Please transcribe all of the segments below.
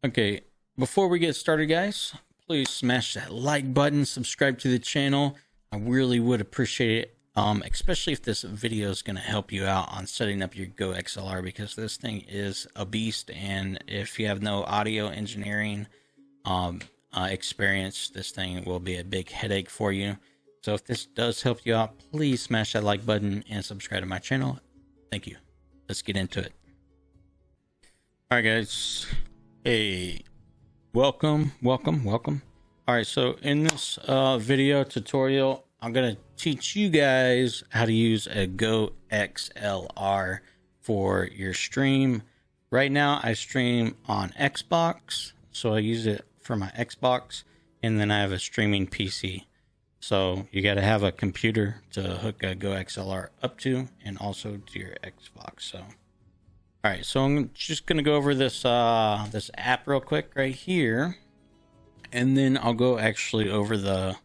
Okay, before we get started, guys, please smash that like button, subscribe to the channel. I really would appreciate it, especially if this video is going to help you out on setting up your GoXLR, because this thing is a beast, and if you have no audio engineering experience, this thing will be a big headache for you. So if this does help you out, please smash that like button and subscribe to my channel. Thank you. Let's get into it. All right, guys. Hey, welcome. All right, so in this video tutorial, I'm gonna teach you guys how to use a GoXLR for your stream. Right now I stream on Xbox, so I use it for my Xbox, and then I have a streaming PC. So you got to have a computer to hook a GoXLR up to, and also to your Xbox. So all right, so I'm just gonna go over this this app real quick right here, and then I'll go actually over the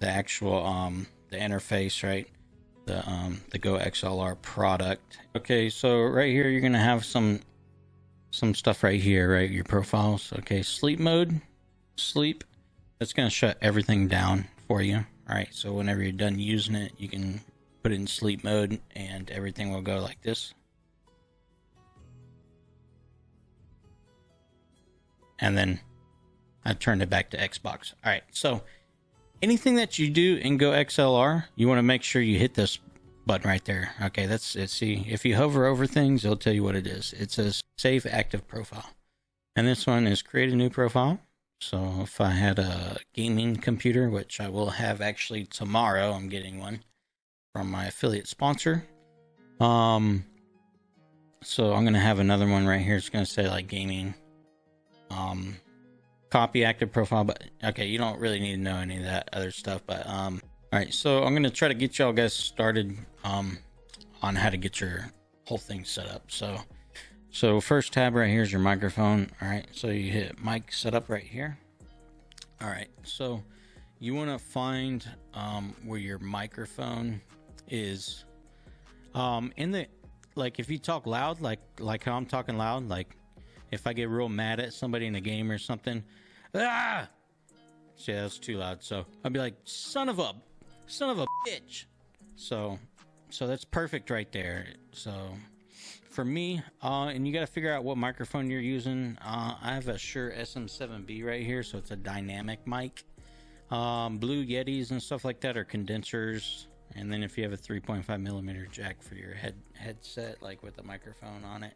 actual the interface, right? The GoXLR product. Okay, so right here you're gonna have some stuff right here, right? Your profiles. Okay, sleep mode, sleep. That's gonna shut everything down for you. All right, so whenever you're done using it, you can put it in sleep mode, and everything will go like this. And then I turned it back to Xbox. All right, so anything that you do in GoXLR, you want to make sure you hit this button right there. Okay, that's it. See, if you hover over things, it'll tell you what it is. It says Save Active Profile. And this one is Create a New Profile. So if I had a gaming computer, which I will have actually tomorrow, I'm getting one from my affiliate sponsor. So I'm going to have another one right here. It's going to say like gaming. Copy active profile, but okay, you don't really need to know any of that other stuff. But all right, so I'm gonna try to get y'all guys started on how to get your whole thing set up. So first tab right here is your microphone. All right, so you hit mic setup right here. All right, so you want to find where your microphone is in the, like, if you talk loud, like how I'm talking loud, like if I get real mad at somebody in a game or something, yeah, that's too loud. So I'll be like, son of a bitch. So that's perfect right there. So for me, and you got to figure out what microphone you're using. I have a Shure SM7B right here, so it's a dynamic mic. Blue Yetis and stuff like that are condensers. And then if you have a 3.5 millimeter jack for your headset, like with a microphone on it,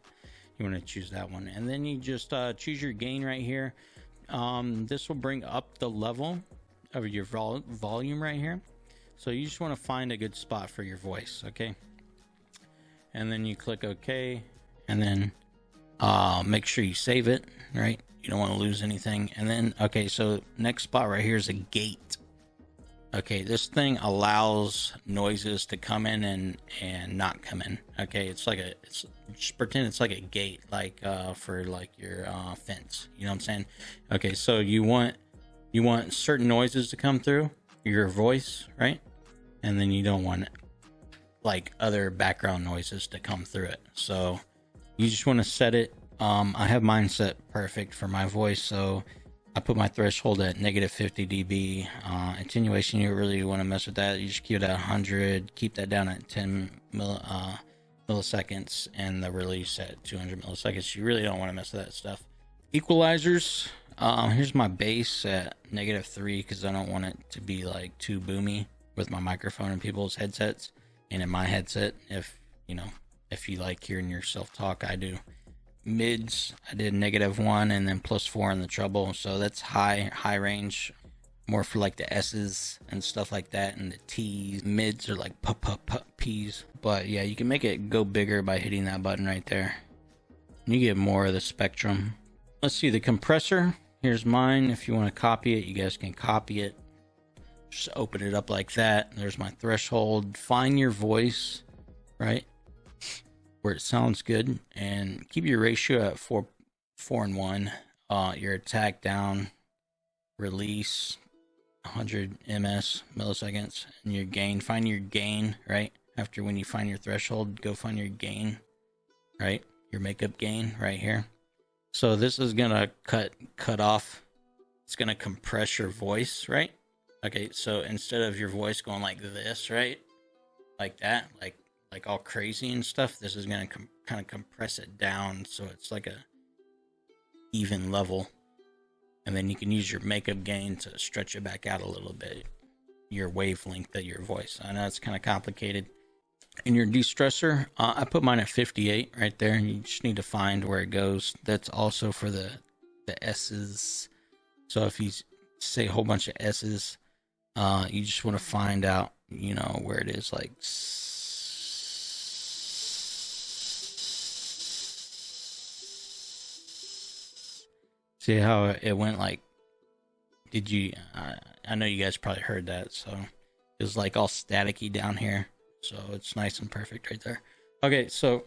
you want to choose that one. And then you just choose your gain right here. This will bring up the level of your volume right here. So you just want to find a good spot for your voice, okay? And then you click OK, and then make sure you save it, right? You don't want to lose anything. And then, okay, so next spot right here is a gate. Okay, this thing allows noises to come in and not come in. Okay, it's like just pretend it's like a gate, like for like your fence. You know what I'm saying? Okay, so you want certain noises to come through your voice, right? And then you don't want like other background noises to come through it. So you just want to set it. I have mine set perfect for my voice, so I put my threshold at -50 dB. Attenuation, you really want to mess with that. You just keep it at 100, keep that down at 10 milliseconds, and the release at 200 milliseconds. You really don't want to mess with that stuff. Equalizers, here's my bass at -3 because I don't want it to be like too boomy with my microphone in people's headsets and in my headset. If you like hearing yourself talk, I do. Mids, I did -1 and then +4 in the treble, so that's high range, more for like the S's and stuff like that, and the T's. Mids are like P's, but yeah, you can make it go bigger by hitting that button right there. You get more of the spectrum. Let's see the compressor. Here's mine. If you want to copy it, you guys can copy it. Just open it up like that. There's my threshold. Find your voice, right, where it sounds good, and keep your ratio at 4:1. Your attack down, release 100 milliseconds, and your gain. Find your gain, right? After when you find your threshold, go find your gain, right? Your makeup gain right here. So this is gonna cut off. It's gonna compress your voice, right? Okay, so instead of your voice going like this, right, like that, like all crazy and stuff, this is gonna kind of compress it down so it's like a even level, and then you can use your makeup gain to stretch it back out a little bit, your wavelength of your voice. I know it's kind of complicated. In your de-stressor, I put mine at 58 right there. You just need to find where it goes. That's also for the S's. So if you say a whole bunch of S's, you just want to find out, you know, where it is. Like, see how it went? Like, did you? I know you guys probably heard that. So it was like all staticky down here. So it's nice and perfect right there. Okay, so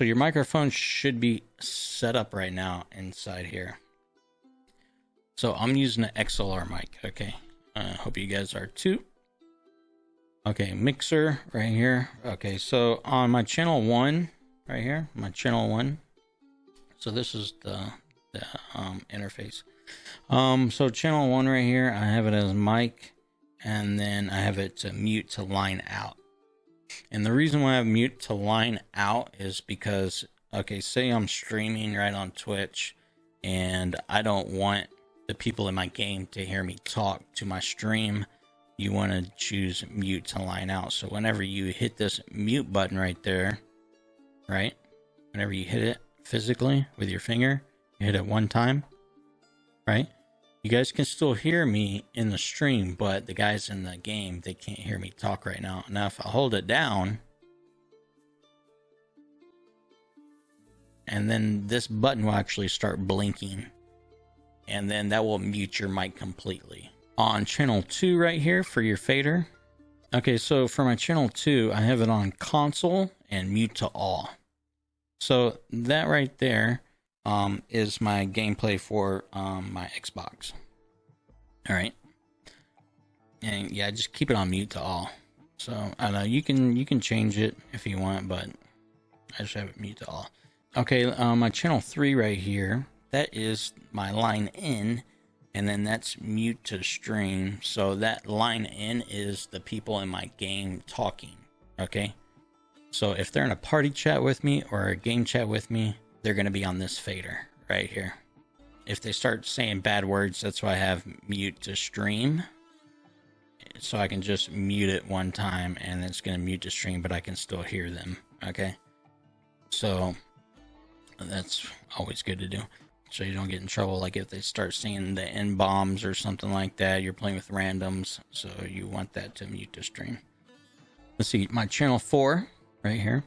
your microphone should be set up right now inside here. So I'm using an XLR mic, okay? Hope you guys are too. Okay, mixer right here. Okay, so on my channel 1 right here, my channel 1. So this is the interface. So channel 1 right here, I have it as mic, and then I have it to mute to line out. And the reason why I have mute to line out is because, okay, say I'm streaming right on Twitch and I don't want the people in my game to hear me talk to my stream. You want to choose mute to line out. So whenever you hit this mute button right there, right? Whenever you hit it physically with your finger, you hit it one time, right? You guys can still hear me in the stream, but the guys in the game, they can't hear me talk right now. Now, if I hold it down, and then this button will actually start blinking, and then that will mute your mic completely. On channel 2 right here for your fader. Okay, so for my channel 2, I have it on console and mute to all. So that right there is my gameplay for my Xbox. All right, and yeah, just keep it on mute to all. So I don't know, you can change it if you want, but I just have it mute to all. Okay, my channel 3 right here, that is my line in, and then that's mute to stream. So that line in is the people in my game talking. Okay, so if they're in a party chat with me or a game chat with me, they're going to be on this fader right here. If they start saying bad words, that's why I have mute to stream. So I can just mute it one time and it's going to mute to stream, but I can still hear them. Okay. So that's always good to do. So you don't get in trouble. Like if they start saying the N-bombs or something like that, you're playing with randoms. So you want that to mute to stream. Let's see, my channel 4 right here.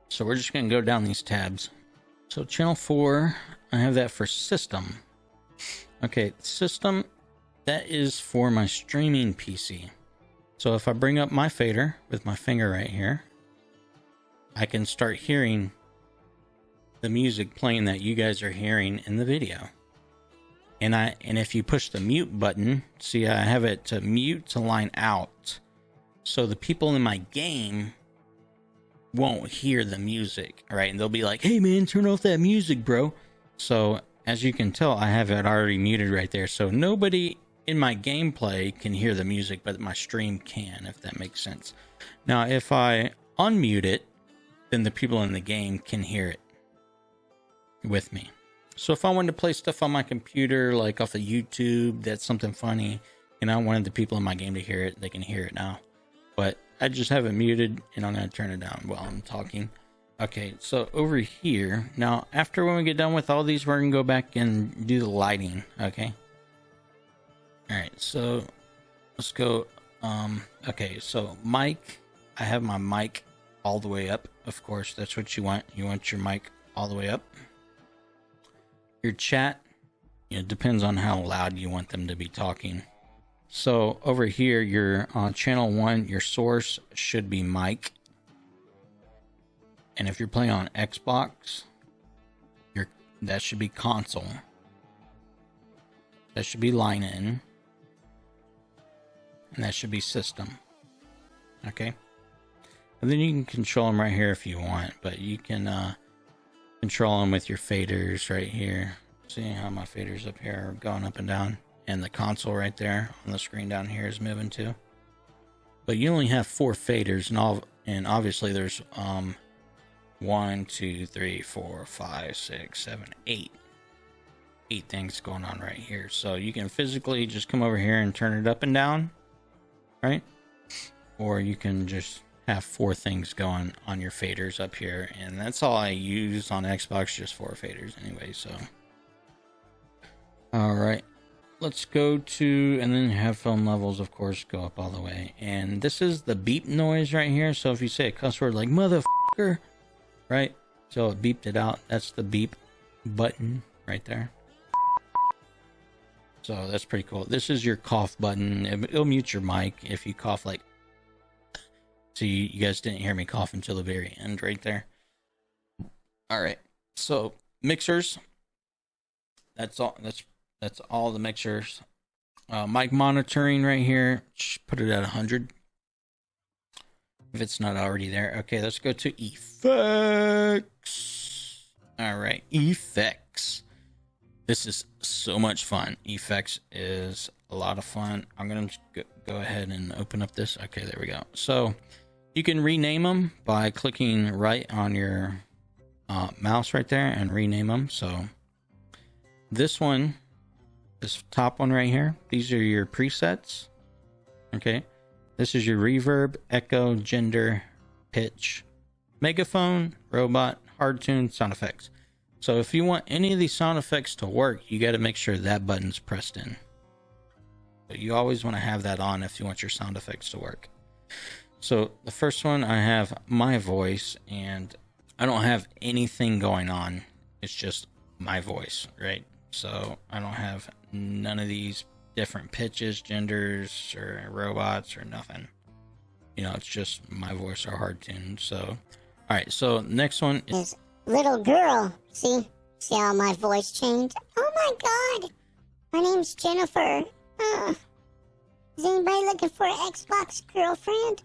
So we're just going to go down these tabs. So channel 4, I have that for system. Okay, system, that is for my streaming PC. So if I bring up my fader with my finger right here, I can start hearing the music playing that you guys are hearing in the video. And if you push the mute button, see, I have it to mute to line out. So the people in my game won't hear the music, right? And they'll be like, hey man, turn off that music, bro. So as you can tell, I have it already muted right there. So nobody in my gameplay can hear the music, but my stream can, if that makes sense. Now, if I unmute it, then the people in the game can hear it with me. So if I wanted to play stuff on my computer, like off of YouTube, that's something funny, and I wanted the people in my game to hear it, they can hear it now. But I just have it muted, and I'm going to turn it down while I'm talking. Okay, so over here, now after when we get done with all these, we're going to go back and do the lighting, okay? Alright, so let's go. Okay, so mic, I have my mic all the way up, of course, that's what you want. You want your mic all the way up. Your chat, it depends on how loud you want them to be talking. So over here, your channel 1, your source should be mic. And if you're playing on Xbox, that should be console. That should be line in. And that should be system. Okay. And then you can control them right here if you want, but you can control them with your faders right here. See how my faders up here are going up and down, and the console right there on the screen down here is moving too. But you only have 4 faders, and obviously there's 1, 2, 3, 4, 5, 6, 7, 8 things going on right here. So you can physically just come over here and turn it up and down, right? Or you can just have 4 things going on your faders up here, and that's all I use on Xbox, just 4 faders anyway. So all right, let's go to, and then headphone levels of course go up all the way, and this is the beep noise right here. So if you say a cuss word like motherfucker, right, so it beeped it out, that's the beep button right there. So that's pretty cool. This is your cough button. It'll mute your mic if you cough like, so you guys didn't hear me cough until the very end right there. All right, so mixers, that's all the mixers. Mic monitoring right here, just put it at 100 if it's not already there. Okay, let's go to effects. All right, effects. This is so much fun. Effects is a lot of fun. I'm gonna go ahead and open up this. Okay, there we go. So you can rename them by clicking right on your mouse right there and rename them. So this one, this top one right here, these are your presets. Okay, this is your reverb, echo, gender, pitch, megaphone, robot, hard tune, sound effects. So if you want any of these sound effects to work, you got to make sure that button's pressed in. But you always want to have that on if you want your sound effects to work. So the first one, I have my voice, and I don't have anything going on. It's just my voice, right? So I don't have none of these different pitches, genders, or robots, or nothing. You know, it's just my voice or hard tune. So, all right. So next one is little girl. See how my voice changed? Oh my God, my name's Jennifer. Is anybody looking for an Xbox girlfriend?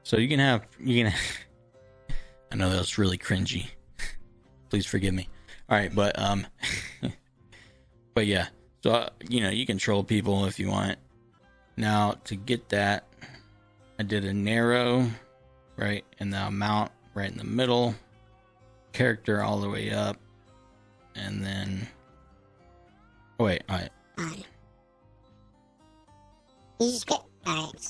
So you can have I know that was really cringy. Please forgive me. All right, but but yeah. So you know, you can troll people if you want. Now to get that, I did a narrow, right, and the amount right in the middle, character all the way up, and then all right. You just get All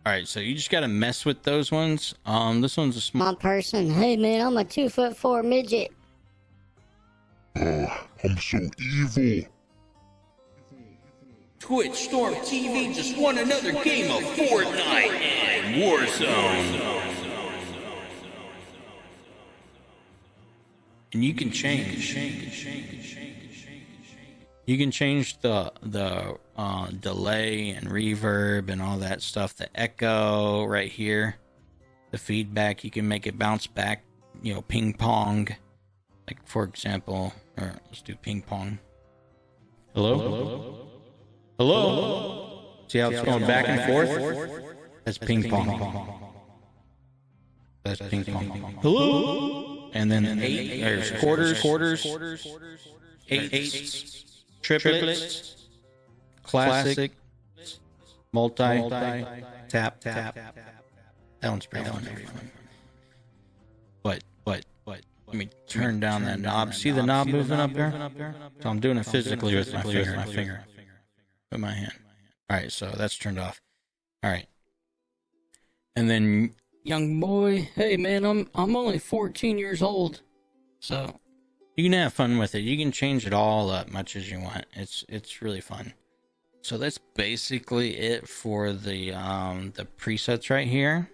right, so you just gotta mess with those ones. This one's a small person. Hey man, I'm a 2'4" midget. I'm so evil. Twitch Storm TV just won another game of Fortnite and Warzone. And you can change. You can change the delay and reverb and all that stuff. The echo right here, the feedback. You can make it bounce back. You know, ping pong. Like for example, or let's do ping pong. Hello. See how it's going back and forth? That's ping pong. That's ping pong. Hello. And then there's quarters, eights, triplets, classic, multi, tap. That one's pretty fun. But let me turn down that knob. See the knob moving up there? So I'm doing it physically with my finger. With my hand. All right, so that's turned off. All right. And then, young boy, hey man, I'm only 14 years old. So you can have fun with it. You can change it all up much as you want. It's really fun. So that's basically it for the presets right here.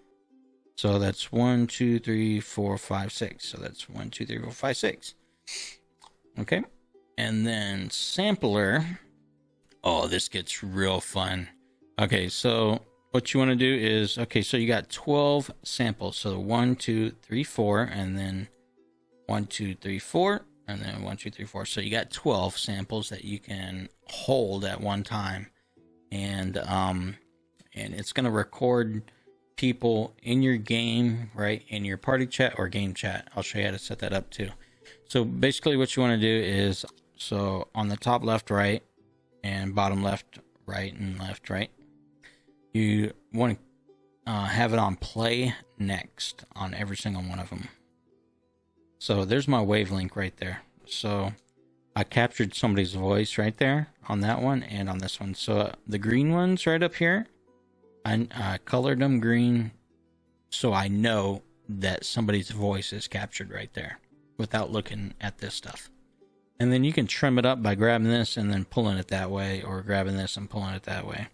So that's 1, 2, 3, 4, 5, 6. So that's 1, 2, 3, 4, 5, 6. Okay. And then sampler. Oh, this gets real fun. Okay, so what you want to do is, okay, so you got 12 samples. So 1, 2, 3, 4, and then 1, 2, 3, 4, and then 1, 2, 3, 4. So you got 12 samples that you can hold at one time, and it's going to record people in your game, right, in your party chat or game chat. I'll show you how to set that up too. So basically what you want to do is, so on the top left, right, and bottom left, right, and left, right, you want to have it on play next on every single one of them. So there's my wavelength right there. So I captured somebody's voice right there on that one and on this one. So the green ones right up here, I colored them green so I know that somebody's voice is captured right there without looking at this stuff. And then you can trim it up by grabbing this and then pulling it that way, or grabbing this and pulling it that way.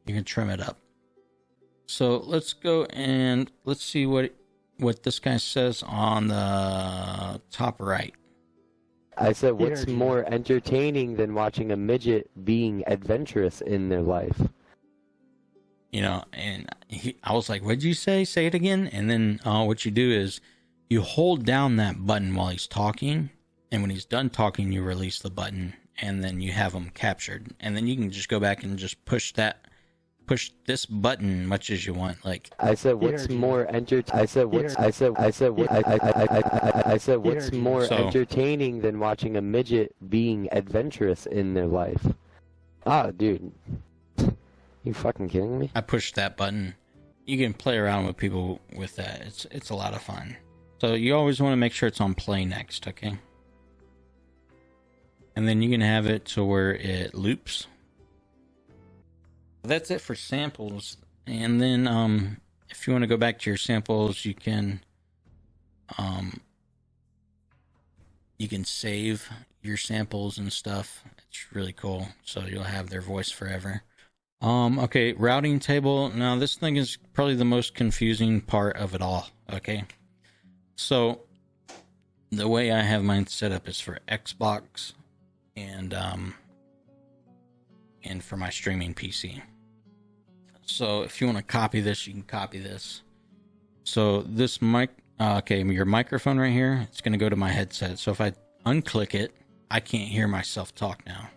You can trim it up. So let's go and let's see what this guy says on the top right. I said, what's more entertaining than watching a midget being adventurous in their life? You know, and I was like, what'd you say? Say it again. And then what you do is you hold down that button while he's talking. And when he's done talking, you release the button. And then you have him captured. And then you can just go back and just push this button much as you want. Like I said, what's more entertaining than watching a midget being adventurous in their life? Ah, dude. You fucking kidding me? I pushed that button. You can play around with people with that. It's a lot of fun. So you always want to make sure it's on play next, okay? And then you can have it to where it loops. That's it for samples. And then if you want to go back to your samples, you can save your samples and stuff. It's really cool. So you'll have their voice forever. Okay, routing table. Now this thing is probably the most confusing part of it all. Okay, so the way I have mine set up is for Xbox and for my streaming PC. So if you want to copy this, you can copy this. So this your microphone right here, it's going to go to my headset. So if I unclick it, I can't hear myself talk now.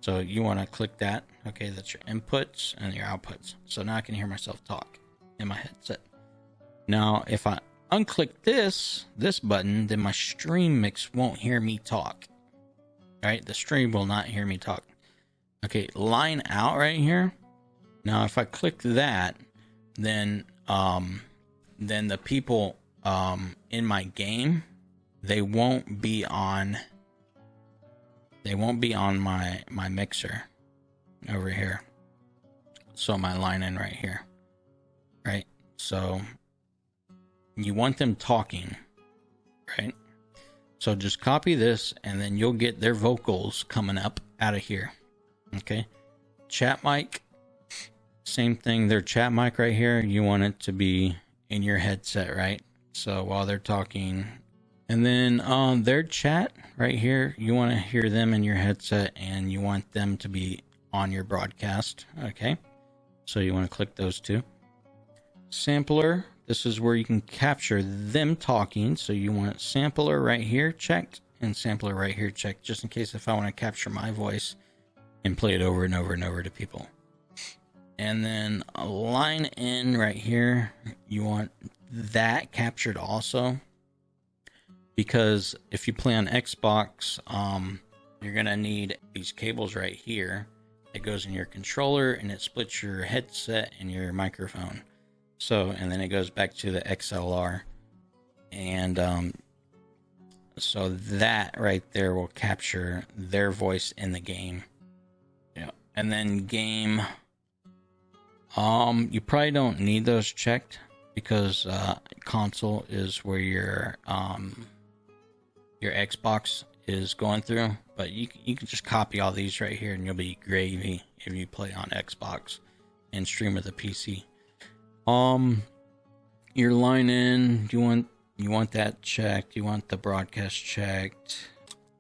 So you want to click that. Okay, that's your inputs and your outputs. So now I can hear myself talk in my headset. Now, if I unclick this button, then my stream mix won't hear me talk. All right, the stream will not hear me talk. Okay, line out right here. Now, if I click that, then the people in my game, they won't be on my mixer over here. So my line in right here, right? So you want them talking, right? So just copy this and then you'll get their vocals coming up out of here. Okay, chat mic, same thing. Their chat mic right here, you want it to be in your headset, right? So while they're talking, and then their chat right here, you want to hear them in your headset and you want them to be on your broadcast. Okay, so you want to click those two. Sampler, this is where you can capture them talking. So you want sampler right here checked and sampler right here checked, just in case if I want to capture my voice and play it over and over and over to people. And then a line in right here, you want that captured also, because if you play on Xbox, you're gonna need these cables right here. It goes in your controller and it splits your headset and your microphone. So, and then it goes back to the XLR, and so that right there will capture their voice in the game. Yeah, and then game. You probably don't need those checked because console is where your Xbox is going through, but you can just copy all these right here and you'll be gravy if you play on Xbox and stream with a PC. Your line in, you want that checked, you want the broadcast checked,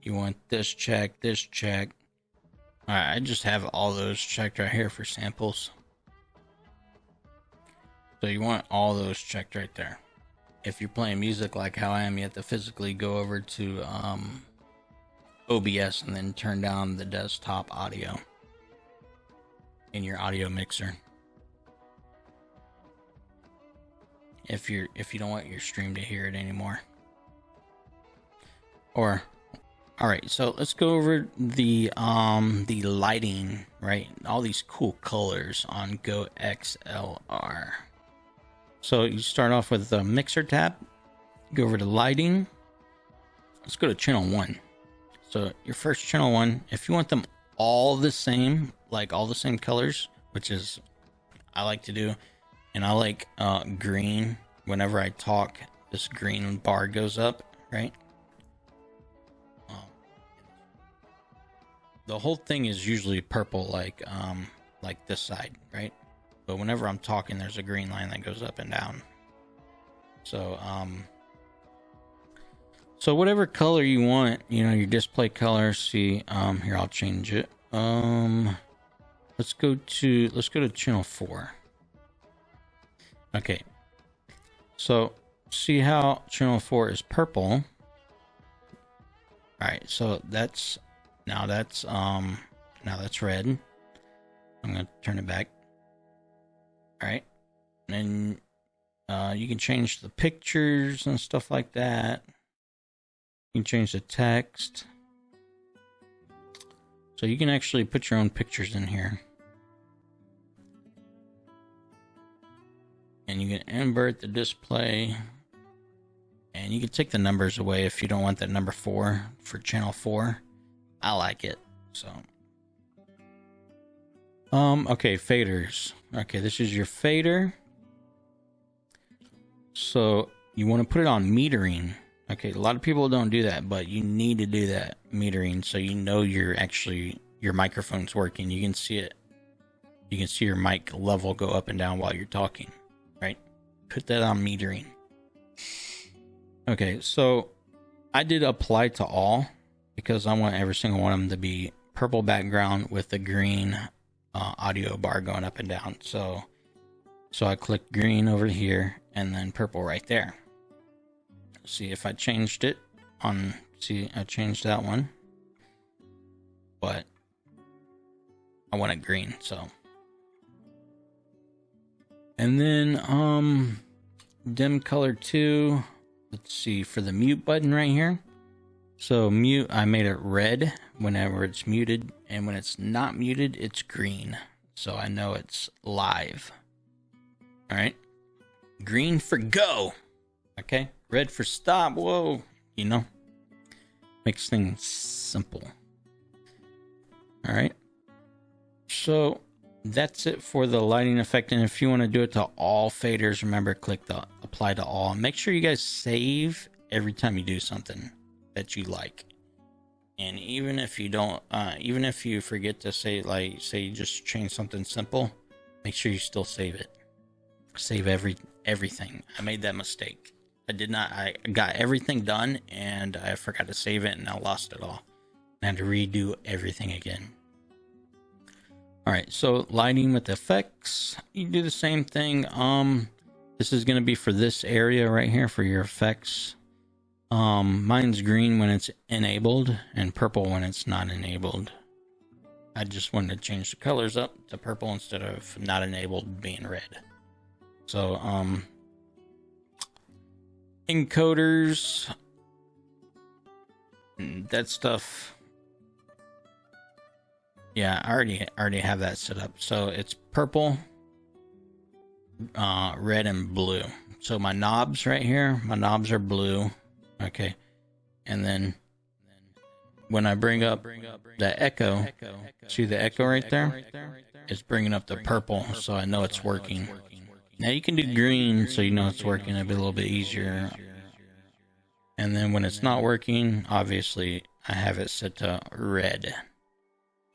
you want this checked, this checked. Alright, I just have all those checked right here for samples. So you want all those checked right there. If you're playing music like how I am, you have to physically go over to OBS and then turn down the desktop audio in your audio mixer. if you don't want your stream to hear it anymore. Or, all right, so let's go over the lighting, right? All these cool colors on GoXLR. So you start off with the mixer tab, go over to lighting. Let's go to channel 1. So your first channel 1, if you want them all the same, like all the same colors, which is I like to do, and I like green. Whenever I talk, this green bar goes up, right? The whole thing is usually purple, like this side, right? But whenever I'm talking, there's a green line that goes up and down. So so whatever color you want, you know, your display color. See, here, I'll change it. Let's go to channel 4. Okay. So see how channel 4 is purple. All right, so that's red. I'm gonna turn it back. All right, and you can change the pictures and stuff like that. You can change the text, so you can actually put your own pictures in here, and you can invert the display, and you can take the numbers away if you don't want that number 4 for channel 4. I like it. So okay, faders. Okay, this is your fader. So you want to put it on metering. Okay, a lot of people don't do that, but you need to do that metering so you know your microphone's working. You can see it. You can see your mic level go up and down while you're talking, right? Put that on metering. Okay, so I did apply to all because I want every single one of them to be purple background with the green audio bar going up and down. So I click green over here and then purple right there. See if I changed it on, see, I changed that one, but I want it green. So, and then dim color 2. Let's see, for the mute button right here. So mute, I made it red whenever it's muted, and when it's not muted, it's green. So I know it's live. All right. Green for go. Okay. Red for stop. Whoa. You know, makes things simple. All right. So that's it for the lighting effect. And if you want to do it to all faders, remember, click the apply to all. Make sure you guys save every time you do something that you like. And even if you don't, even if you forget to say, like, say you just change something simple, make sure you still save it. Save everything. I made that mistake. I got everything done and I forgot to save it and I lost it all. I had to redo everything again. All right, so lighting with effects, you do the same thing. This is going to be for this area right here for your effects. Mine's green when it's enabled and purple when it's not enabled. I just wanted to change the colors up to purple instead of not enabled being red. So, encoders, that stuff. Yeah, I already have that set up. So it's purple, red, and blue. So my knobs right here, my knobs are blue. Okay, and then when I bring up the echo, see the echo right there? It's bringing up the purple, so I know it's working. Now you can do green, so you know it's working. It'll be a little bit easier. And then when it's not working, obviously I have it set to red.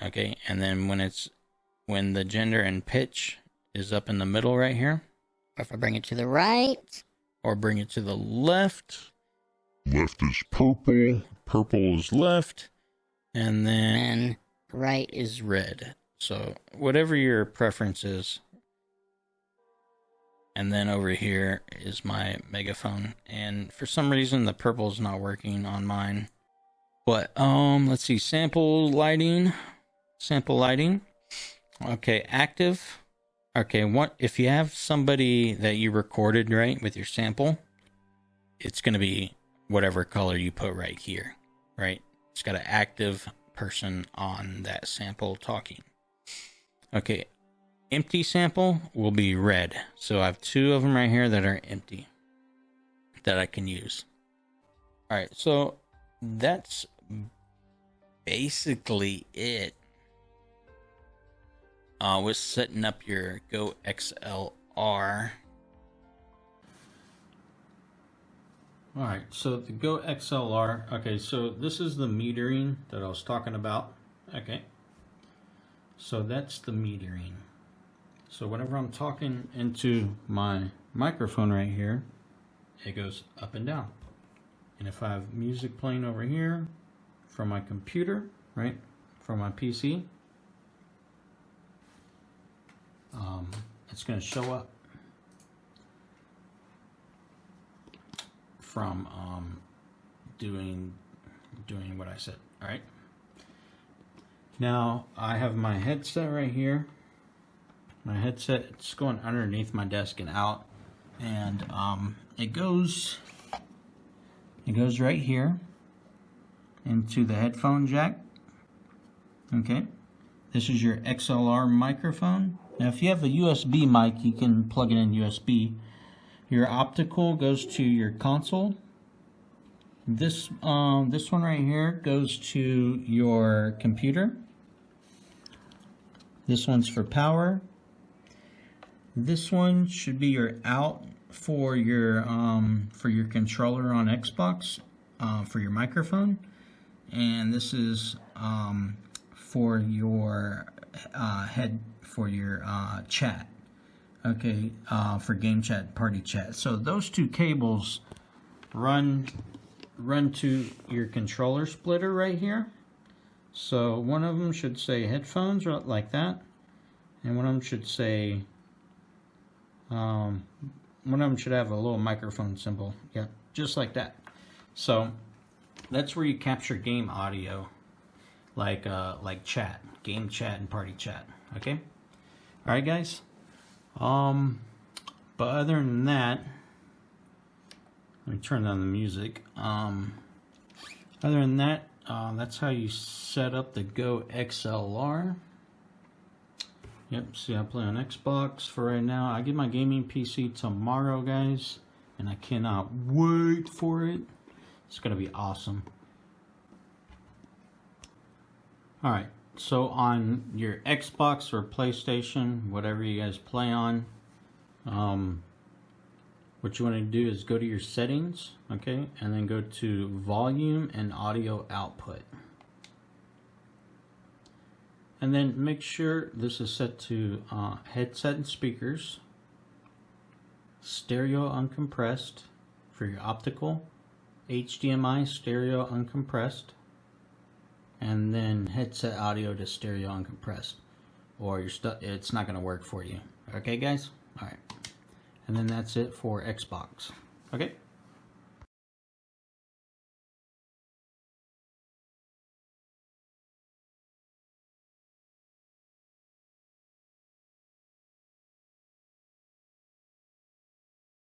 Okay, and then when the gender and pitch is up in the middle right here, or if I bring it to the right, or bring it to the left. Left is purple. Purple is left. And then right is red. So whatever your preference is. And then over here is my megaphone. And for some reason the purple is not working on mine. But let's see, sample lighting. Okay, active. Okay, what if you have somebody that you recorded, right, with your sample, it's going to be whatever color you put right here, right? It's got an active person on that sample talking. Okay, empty sample will be red. So I have 2 of them right here that are empty that I can use. All right, so that's basically it. With setting up your GoXLR. Alright, so the GoXLR, okay, so this is the metering that I was talking about. Okay, so that's the metering. So whenever I'm talking into my microphone right here, it goes up and down. And if I have music playing over here from my computer, right, from my PC, it's going to show up from doing what I said. All right. Now I have my headset right here. My headset, it's going underneath my desk and out, and it goes right here into the headphone jack. Okay. This is your XLR microphone. Now, if you have a USB mic, you can plug it in USB. Your optical goes to your console. This one right here goes to your computer. This one's for power. This one should be your out for your controller on Xbox, for your microphone, and this is for your head for your chat. Okay, for game chat, party chat. So those 2 cables run to your controller splitter right here. So one of them should say headphones, like that, and one of them should say one of them should have a little microphone symbol. Yeah, just like that. So that's where you capture game audio, like chat, game chat, and party chat. Okay. All right, guys. But other than that, let me turn down the music. Other than that, that's how you set up the GoXLR. Yep, see, I play on Xbox for right now. I get my gaming PC tomorrow, guys, and I cannot wait for it. It's gonna be awesome. All right. So on your Xbox or PlayStation, whatever you guys play on, what you want to do is go to your settings, okay, and then go to volume and audio output. And then make sure this is set to headset and speakers, stereo uncompressed for your optical, HDMI stereo uncompressed, and then headset audio to stereo uncompressed, or your it's not going to work for you. Okay, guys? All right. And then that's it for Xbox. Okay?